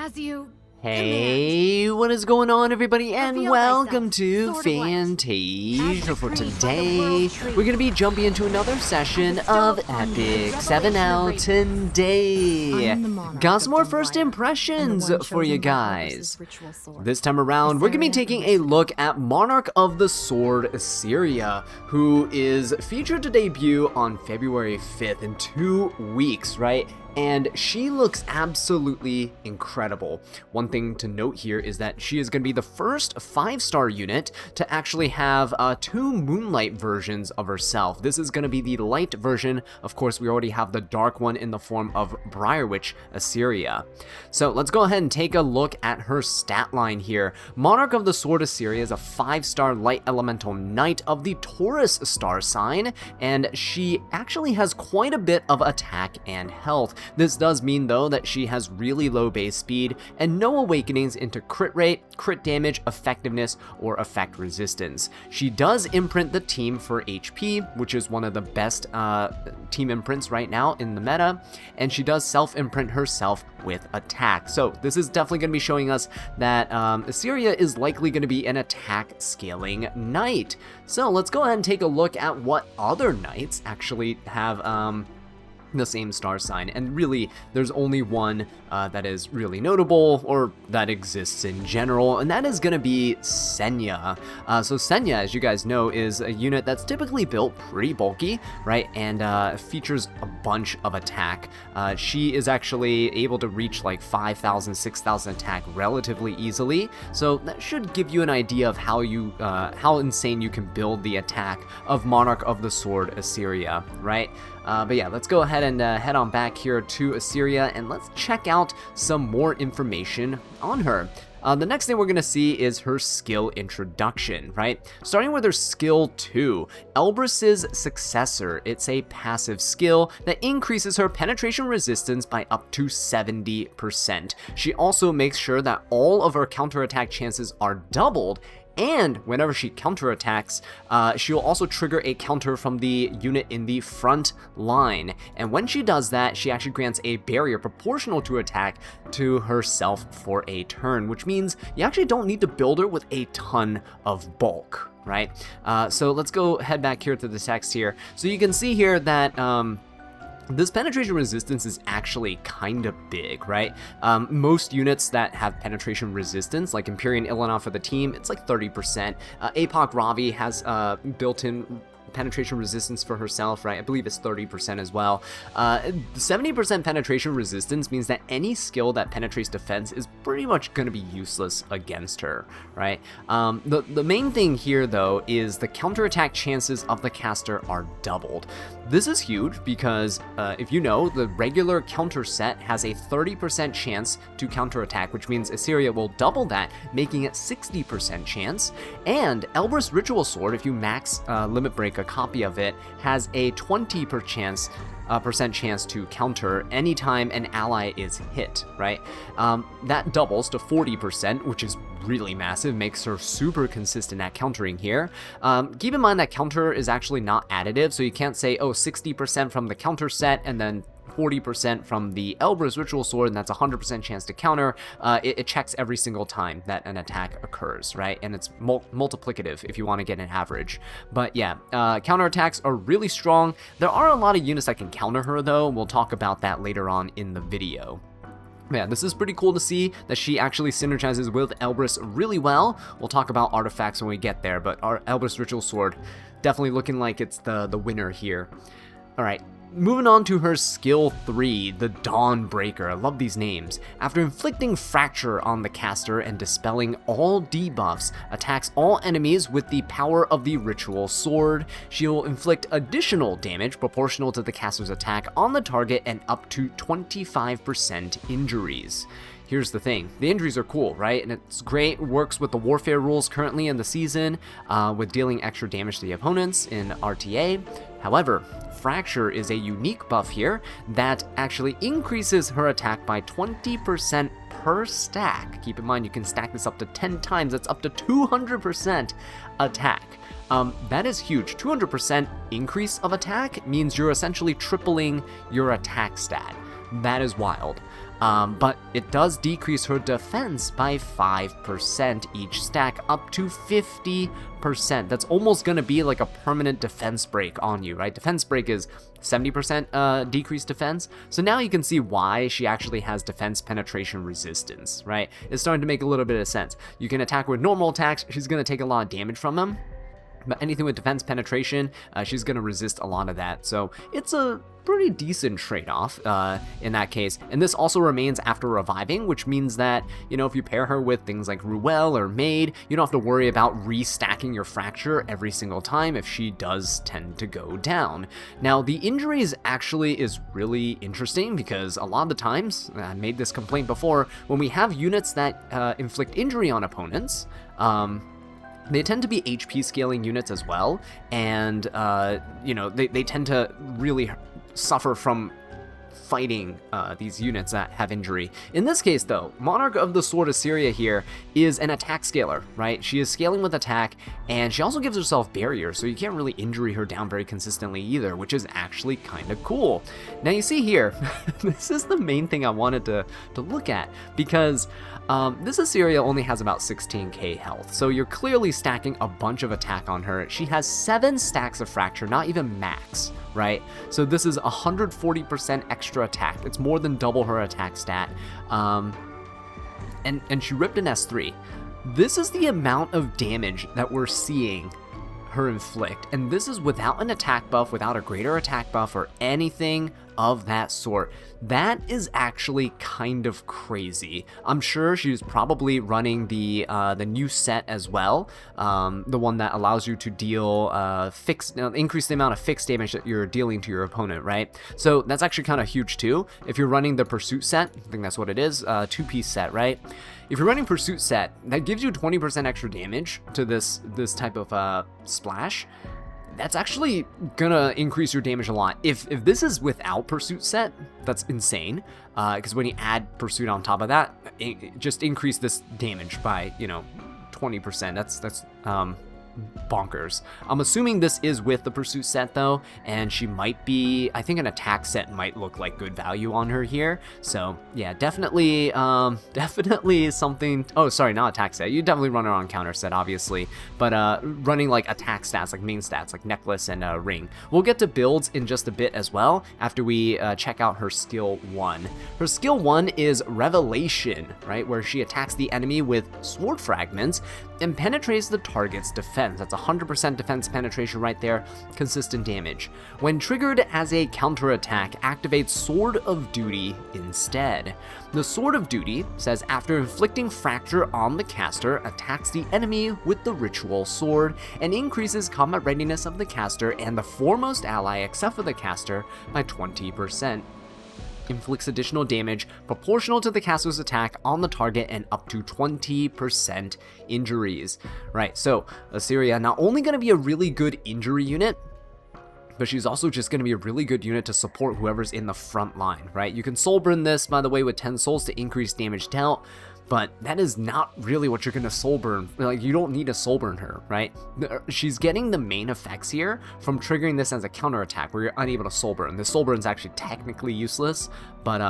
As you Hey, what is going on, everybody, and Reveal welcome thyself, to sword of light. Fantasia. For As decreed by the today, world tree. we're going to be jumping into another session bestow of upon you the Epic revelation 7 of out radiance. today. I am the monarch Got of some more the first light, impressions and the one for you chosen by guys. Horus's ritual sword. This time around, we're going to be Iseria taking and a Iseria. look at Monarch of the Sword, Iseria, who is featured to debut on February 5th in 2 weeks, right? And she looks absolutely incredible. One thing to note here is that she is going to be the first 5-star unit to actually have 2 Moonlight versions of herself. This is going to be the light version. Of course, we already have the dark one in the form of Briarwitch Iseria. So let's go ahead and take a look at her stat line here. Monarch of the Sword Iseria is a 5-star light elemental knight of the Taurus star sign, and she actually has quite a bit of attack and health. This does mean, though, that she has really low base speed and no awakenings into crit rate, crit damage, effectiveness, or effect resistance. She does imprint the team for HP, which is one of the best team imprints right now in the meta, and she does self-imprint herself with attack. So this is definitely going to be showing us that Iseria is likely going to be an attack scaling knight. So let's go ahead and take a look at what other knights actually have the same star sign, and really there's only one that is really notable, or that exists in general, and that is going to be Senya. So Senya, as you guys know, is a unit that's typically built pretty bulky, right, and features a bunch of attack. She is actually able to reach like 5,000, 6,000 attack relatively easily, so that should give you an idea of how insane you can build the attack of Monarch of the Sword Iseria, right? But yeah, let's go ahead and head on back here to Iseria, and let's check out some more information on her. The next thing we're going to see is her skill introduction, right? Starting with her skill 2, Elbrus's Successor. It's a passive skill that increases her penetration resistance by up to 70%. She also makes sure that all of her counterattack chances are doubled, and whenever she counterattacks, she'll also trigger a counter from the unit in the front line. And when she does that, she actually grants a barrier proportional to attack to herself for a turn, which means you actually don't need to build her with a ton of bulk, right? So let's go head back here to the text here. So you can see here that this penetration resistance is actually kind of big, right? Most units that have penetration resistance, like Empyrean Illinon for the team, it's like 30%. Apoc Ravi has built-in penetration resistance for herself, right? I believe it's 30% as well. 70% penetration resistance means that any skill that penetrates defense is pretty much going to be useless against her, right? The main thing here, though, is the counterattack chances of the caster are doubled. This is huge because, if you know, the regular counter set has a 30% chance to counterattack, which means Iseria will double that, making it 60% chance. And Elbrus Ritual Sword, if you max limit break a copy of it, has a 20% chance to counter anytime an ally is hit, right? That doubles to 40%, which is really massive, makes her super consistent at countering here. Keep in mind that counter is actually not additive, so you can't say, oh, 60% from the counter set and then 40% from the Elbrus Ritual Sword, and that's 100% chance to counter. It checks every single time that an attack occurs, right? And it's multiplicative if you want to get an average. But yeah, counterattacks are really strong. There are a lot of units that can counter her, though. We'll talk about that later on in the video. Yeah, this is pretty cool to see that she actually synergizes with Elbrus really well. We'll talk about artifacts when we get there, but our Elbrus Ritual Sword definitely looking like it's the winner here. All right. Moving on to her skill 3, the Dawnbreaker. I love these names. After inflicting fracture on the caster and dispelling all debuffs, attacks all enemies with the power of the ritual sword. She'll inflict additional damage proportional to the caster's attack on the target and up to 25% injuries. Here's the thing, the injuries are cool, right? And it's great, it works with the warfare rules currently in the season, with dealing extra damage to the opponents in RTA. However, Fracture is a unique buff here that actually increases her attack by 20% per stack. Keep in mind, you can stack this up to 10 times, that's up to 200% attack. That is huge. 200% increase of attack means you're essentially tripling your attack stat. That is wild. But it does decrease her defense by 5% each stack, up to 50%. That's almost going to be like a permanent defense break on you, right? Defense break is 70% decreased defense. So now you can see why she actually has defense penetration resistance, right? It's starting to make a little bit of sense. You can attack with normal attacks. She's going to take a lot of damage from them. But anything with defense penetration, she's going to resist a lot of that. So it's a pretty decent trade-off in that case. And this also remains after reviving, which means that, you know, if you pair her with things like Ruel or Maid, you don't have to worry about restacking your fracture every single time if she does tend to go down. Now, the injuries actually is really interesting because a lot of the times, I made this complaint before, when we have units that inflict injury on opponents, they tend to be HP scaling units as well, and, you know, they tend to really suffer from fighting these units that have injury. In this case, though, Monarch of the Sword Iseria here is an attack scaler, right? She is scaling with attack, and she also gives herself barrier, so you can't really injury her down very consistently either, which is actually kind of cool. Now, you see here, this is the main thing I wanted to look at, because this Iseria only has about 16k health, so you're clearly stacking a bunch of attack on her. She has 7 stacks of fracture, not even max, right? So this is 140% extra attack. It's more than double her attack stat. And she ripped an S3. This is the amount of damage that we're seeing her inflict, and this is without an attack buff, without a greater attack buff, or anything of that sort. That is actually kind of crazy. I'm sure she's probably running the new set as well, the one that allows you to deal increase the amount of fixed damage that you're dealing to your opponent, right? So that's actually kind of huge too. If you're running the Pursuit set, I think that's what it is, 2-piece set, right? If you're running Pursuit set, that gives you 20% extra damage to this type of splash. That's actually gonna increase your damage a lot. If this is without Pursuit set, that's insane. Because when you add Pursuit on top of that, just increase this damage by, you know, 20%. That's bonkers. I'm assuming this is with the Pursuit set though, and she might be, I think an attack set might look like good value on her here. So yeah, definitely something. Oh, sorry, not attack set. You definitely run her on counter set, obviously, but running like attack stats, like main stats, like necklace and ring. We'll get to builds in just a bit as well after we check out her skill 1. Her skill 1 is Revelation, right, where she attacks the enemy with sword fragments and penetrates the target's defense. That's 100% defense penetration right there, consistent damage. When triggered as a counterattack, activate Sword of Duty instead. The Sword of Duty says after inflicting fracture on the caster, attacks the enemy with the ritual sword and increases combat readiness of the caster and the foremost ally except for the caster by 20%. Inflicts additional damage proportional to the caster's attack on the target and up to 20% injuries. Right, so Iseria not only going to be a really good injury unit, but she's also just going to be a really good unit to support whoever's in the front line, right? You can soul burn this, by the way, with 10 souls to increase damage dealt, but that is not really what you're going to soul burn. Like, you don't need to soul burn her, right? She's getting the main effects here from triggering this as a counterattack where you're unable to soul burn. The soul burn is actually technically useless, but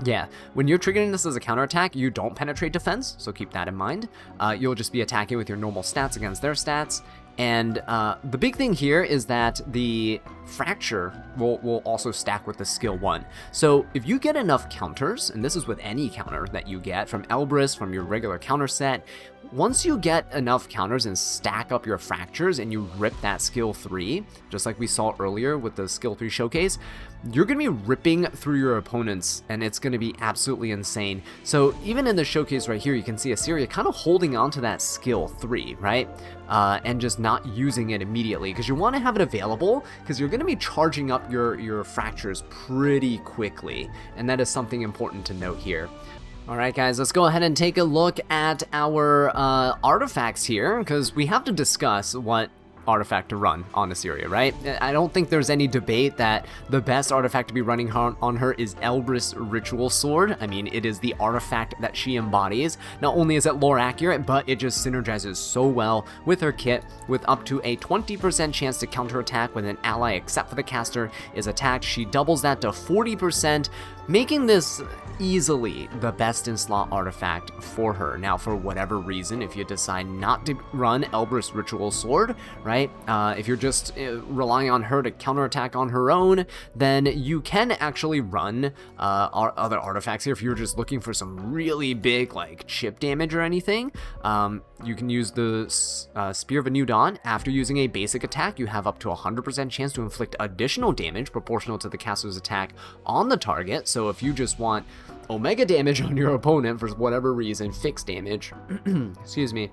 yeah, when you're triggering this as a counterattack, you don't penetrate defense, so keep that in mind. You'll just be attacking with your normal stats against their stats. And the big thing here is that the fracture will also stack with the skill 1. So if you get enough counters, and this is with any counter that you get from Elbrus, from your regular counter set, once you get enough counters and stack up your fractures and you rip that skill 3, just like we saw earlier with the skill 3 showcase, you're going to be ripping through your opponents, and it's going to be absolutely insane. So even in the showcase right here, you can see Iseria kind of holding on to that skill 3, right? And just not using it immediately, because you want to have it available, because you're going to be charging up your fractures pretty quickly, and that is something important to note here. Alright guys, let's go ahead and take a look at our artifacts here, because we have to discuss what artifact to run on Iseria, right? I don't think there's any debate that the best artifact to be running on her is Elbrus Ritual Sword. I mean, it is the artifact that she embodies. Not only is it lore accurate, but it just synergizes so well with her kit, with up to a 20% chance to counterattack when an ally except for the caster is attacked. She doubles that to 40%. making this easily the best in slot artifact for her. Now, for whatever reason, if you decide not to run Elbrus Ritual Sword, right, if you're just relying on her to counterattack on her own, then you can actually run our other artifacts here. If you're just looking for some really big, like, chip damage or anything, you can use the Spear of a New Dawn. After using a basic attack, you have up to 100% chance to inflict additional damage proportional to the caster's attack on the target. So if you just want Omega damage on your opponent for whatever reason, fixed damage, excuse me,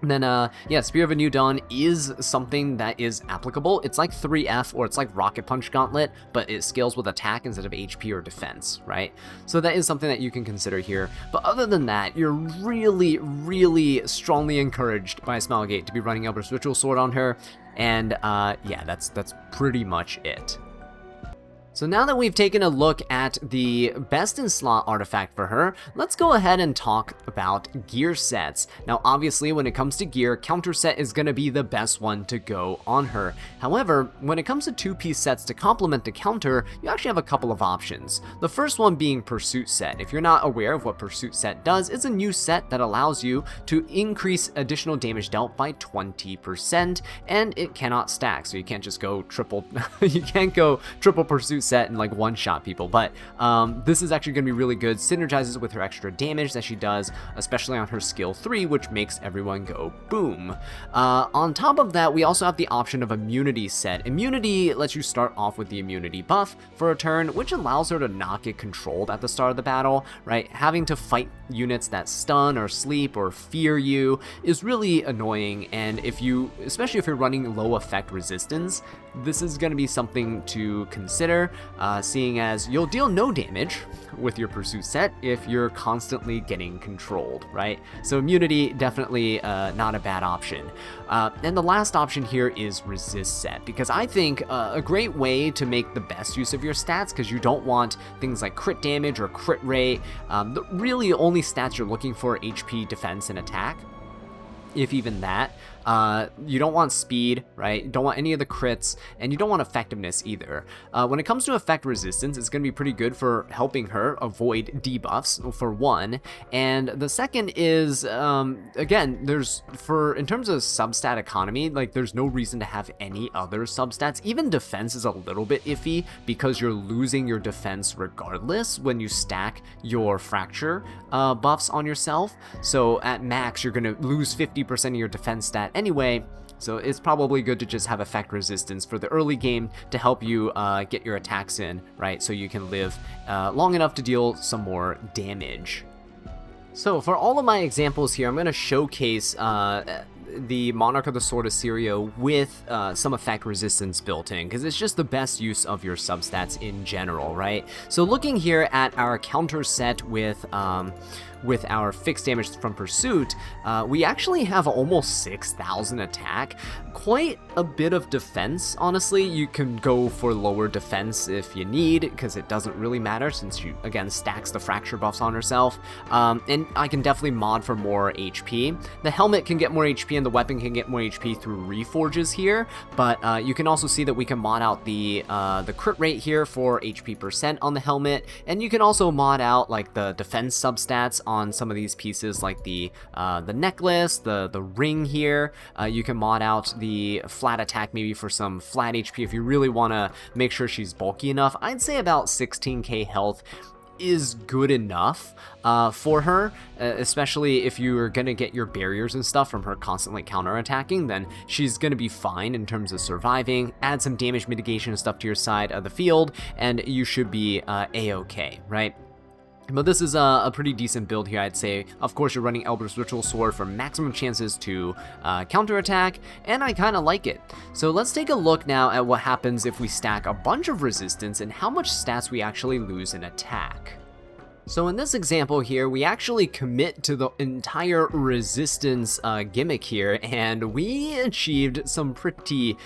then yeah, Spear of a New Dawn is something that is applicable. It's like 3F, or it's like Rocket Punch Gauntlet, but it scales with attack instead of HP or defense, right? So that is something that you can consider here. But other than that, you're really, really strongly encouraged by Smilegate to be running Elbrus Ritual Sword on her, and yeah, that's pretty much it. So now that we've taken a look at the best in slot artifact for her, let's go ahead and talk about gear sets. Now obviously when it comes to gear, counter set is going to be the best one to go on her. However, when it comes to two-piece sets to complement the counter, you actually have a couple of options. The first one being Pursuit Set. If you're not aware of what Pursuit Set does, it's a new set that allows you to increase additional damage dealt by 20%, and it cannot stack, so you can't just go triple, you can't go triple Pursuit Set and like one-shot people, but this is actually going to be really good. Synergizes with her extra damage that she does, especially on her skill 3, which makes everyone go boom. On top of that, we also have the option of Immunity Set. Immunity lets you start off with the immunity buff for a turn, which allows her to not get controlled at the start of the battle, right? Having to fight units that stun or sleep or fear you is really annoying, and especially if you're running low effect resistance, this is going to be something to consider, seeing as you'll deal no damage with your Pursuit Set if you're constantly getting controlled, right? So immunity, definitely not a bad option. And the last option here is Resist Set, because I think a great way to make the best use of your stats, because you don't want things like crit damage or crit rate. The really only stats you're looking for are HP, defense, and attack, if even that. You don't want speed, right? You don't want any of the crits, and you don't want effectiveness either. When it comes to effect resistance, it's going to be pretty good for helping her avoid debuffs, for one. And the second is, again, in terms of substat economy, like, there's no reason to have any other substats. Even defense is a little bit iffy, because you're losing your defense regardless when you stack your fracture buffs on yourself. So at max, you're going to lose 50% of your defense stat anyway, so it's probably good to just have effect resistance for the early game to help you get your attacks in, right, so you can live long enough to deal some more damage. So for all of my examples here, I'm going to showcase the Monarch of the Sword Iseria with some effect resistance built in, because it's just the best use of your substats in general, right? So looking here at our counter set with our fixed damage from Pursuit, we actually have almost 6,000 attack, quite a bit of defense, honestly. You can go for lower defense if you need, because it doesn't really matter since she, again, stacks the fracture buffs on herself, and I can definitely mod for more HP. The helmet can get more HP and the weapon can get more HP through reforges here, but you can also see that we can mod out the crit rate here for HP percent on the helmet, and you can also mod out like the defense substats on some of these pieces, like the necklace, the ring here. You can mod out the flat attack maybe for some flat HP if you really want to make sure she's bulky enough. I'd say about 16k health is good enough for her, especially if you're gonna get your barriers and stuff from her constantly counterattacking. Then she's gonna be fine in terms of surviving. Add some damage mitigation and stuff to your side of the field, and you should be a-okay, right? But this is a pretty decent build here, I'd say. Of course, you're running Elbrus Ritual Sword for maximum chances to counterattack, and I kind of like it. So let's take a look now at what happens if we stack a bunch of resistance and how much stats we actually lose in attack. So in this example here, we actually commit to the entire resistance gimmick here, and we achieved some pretty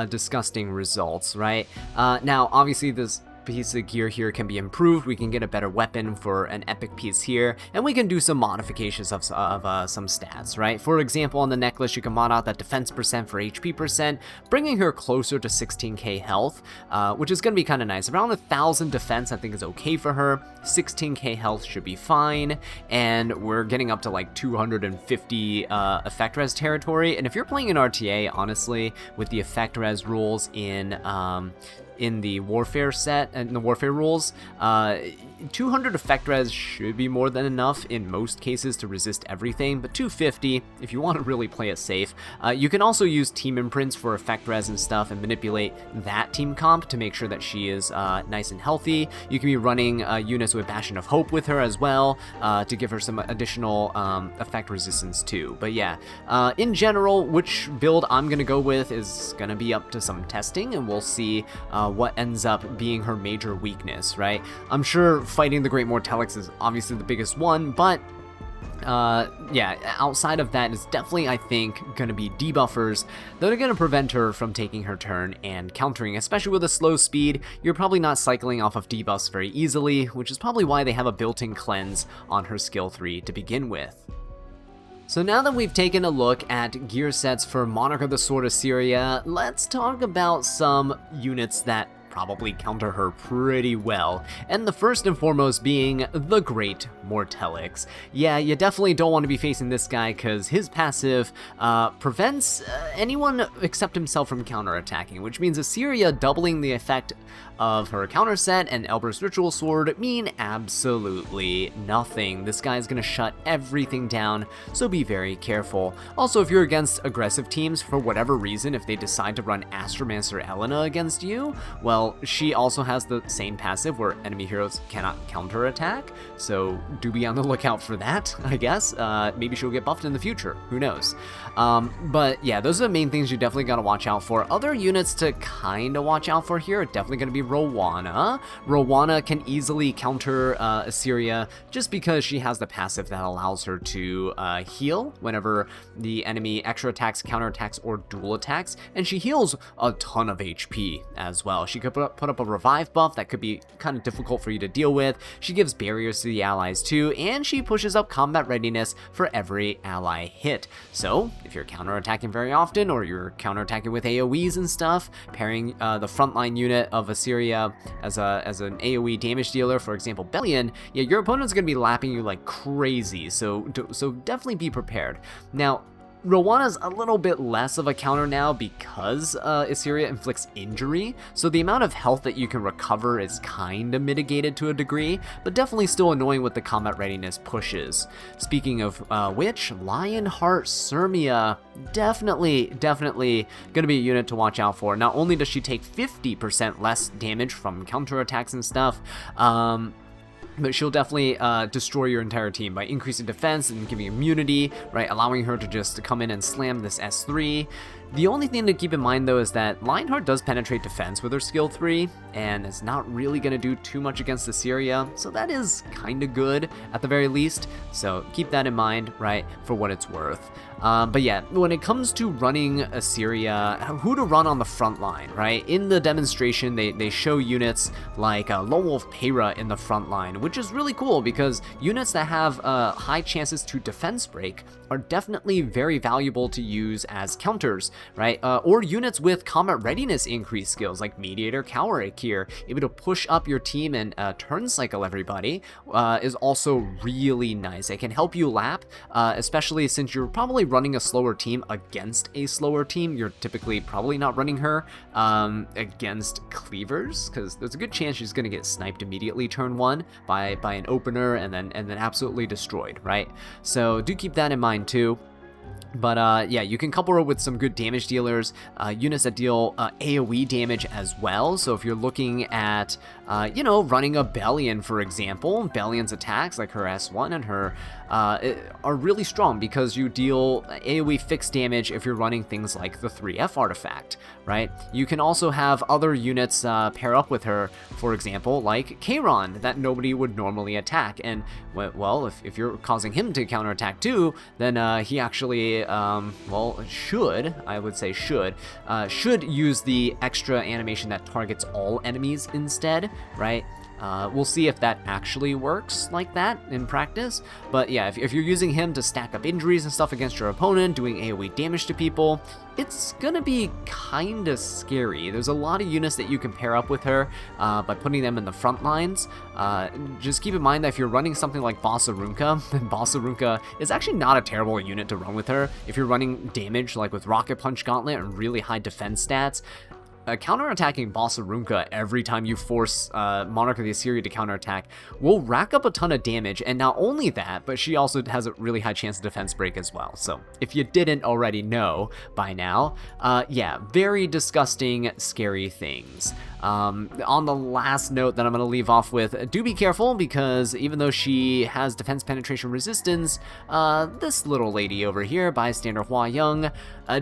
disgusting results, right? Now, obviously, this piece of gear here can be improved. We can get a better weapon for an epic piece here, and we can do some modifications of some stats, right? For example, on the necklace, you can mod out that defense percent for HP percent, bringing her closer to 16k health, which is going to be kind of nice. Around 1,000 defense, I think, is okay for her. 16k health should be fine, and we're getting up to like 250 effect res territory. And if you're playing an RTA, honestly, with the effect res rules in the warfare set and the warfare rules, 200 effect res should be more than enough in most cases to resist everything, but 250 if you want to really play it safe. You can also use team imprints for effect res and stuff and manipulate that team comp to make sure that she is nice and healthy. You can be running units with Bastion of Hope with her as well, to give her some additional effect resistance too. But yeah, in general, which build I'm gonna go with is gonna be up to some testing, and we'll see what ends up being her major weakness, right? I'm sure fighting the Great Mortellix is obviously the biggest one, but yeah, outside of that, it's definitely, I think, going to be debuffers that are going to prevent her from taking her turn and countering, especially with a slow speed. You're probably not cycling off of debuffs very easily, which is probably why they have a built-in cleanse on her skill 3 to begin with. So now that we've taken a look at gear sets for Monarch of the Sword Iseria, let's talk about some units that probably counter her pretty well, and the first and foremost being the Great Mortellix. Yeah, you definitely don't want to be facing this guy because his passive prevents anyone except himself from counterattacking, which means Iseria doubling the effect of her counter set and Elber's Ritual Sword mean absolutely nothing. This guy's gonna shut everything down, so be very careful. Also, if you're against aggressive teams for whatever reason, if they decide to run Astromancer Elena against you, well, she also has the same passive where enemy heroes cannot counterattack, so do be on the lookout for that, I guess. Maybe she'll get buffed in the future, who knows. But yeah, those are the main things you definitely gotta watch out for. Other units to kinda watch out for here are definitely gonna be Rowana. Rowana can easily counter Iseria just because she has the passive that allows her to heal whenever the enemy extra attacks, counter attacks, or dual attacks, and she heals a ton of HP as well. She could put up a revive buff that could be kind of difficult for you to deal with. She gives barriers to the allies too, and she pushes up combat readiness for every ally hit. So if you're counterattacking very often, or you're counterattacking with AoEs and stuff, pairing the frontline unit of Iseria as an AoE damage dealer, for example Bellion, yeah, your opponent's gonna be lapping you like crazy, so definitely be prepared. Now, Rowana's a little bit less of a counter now because Iseria inflicts injury, so the amount of health that you can recover is kinda mitigated to a degree, but definitely still annoying with the combat readiness pushes. Speaking of which, Lionheart Sirmia, definitely gonna be a unit to watch out for. Not only does she take 50% less damage from counterattacks and stuff, but she'll definitely destroy your entire team by increasing defense and giving immunity, right? Allowing her to just come in and slam this S3. The only thing to keep in mind though is that Lionheart does penetrate defense with her skill 3, and is not really going to do too much against Iseria, so that is kind of good at the very least, so keep that in mind, right, for what it's worth. But yeah, when it comes to running Iseria, who to run on the front line, right? In the demonstration, they show units like Lone Wolf Peyra in the front line, which is really cool because units that have high chances to defense break are definitely very valuable to use as counters, right? Or units with combat readiness increase skills like Mediator Cowerick here, able to push up your team and turn cycle everybody, is also really nice. It can help you lap, especially since you're probably running a slower team against a slower team. You're typically probably not running her against cleavers, because there's a good chance she's going to get sniped immediately turn 1 by an opener and then absolutely destroyed, right? So do keep that in mind too. But yeah, you can couple her with some good damage dealers, units that deal AoE damage as well. So if you're looking at, you know, running a Bellion, for example, Bellion's attacks, like her S1 and her, are really strong because you deal AoE fixed damage if you're running things like the 3F artifact, right? You can also have other units pair up with her, for example, like Kayron, that nobody would normally attack. And, well, if you're causing him to counterattack too, then he actually, well, should use the extra animation that targets all enemies instead, right? We'll see if that actually works like that in practice. But yeah, if you're using him to stack up injuries and stuff against your opponent, doing AoE damage to people, it's gonna be kinda scary. There's a lot of units that you can pair up with her by putting them in the front lines. Just keep in mind that if you're running something like Bossarunka, then Bossarunka is actually not a terrible unit to run with her. If you're running damage like with Rocket Punch Gauntlet and really high defense stats, counterattacking Bossarunka every time you force Monarch of the Iseria to counterattack will rack up a ton of damage, and not only that, but she also has a really high chance of defense break as well. So if you didn't already know by now, yeah, very disgusting, scary things. On the last note that I'm going to leave off with, do be careful, because even though she has defense penetration resistance, this little lady over here, Bystander Hua Young,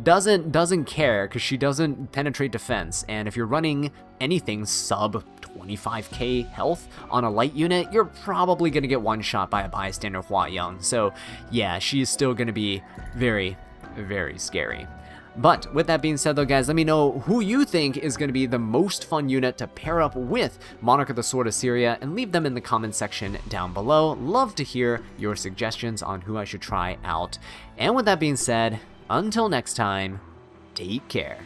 doesn't care, because she doesn't penetrate defense, and if you're running anything sub 25k health on a light unit, you're probably going to get one shot by a Bystander Hua Young. So yeah, she's still going to be very, very scary. But with that being said though, guys, let me know who you think is going to be the most fun unit to pair up with Monarch of the Sword Iseria, and leave them in the comment section down below. Love to hear your suggestions on who I should try out. And with that being said, until next time, take care.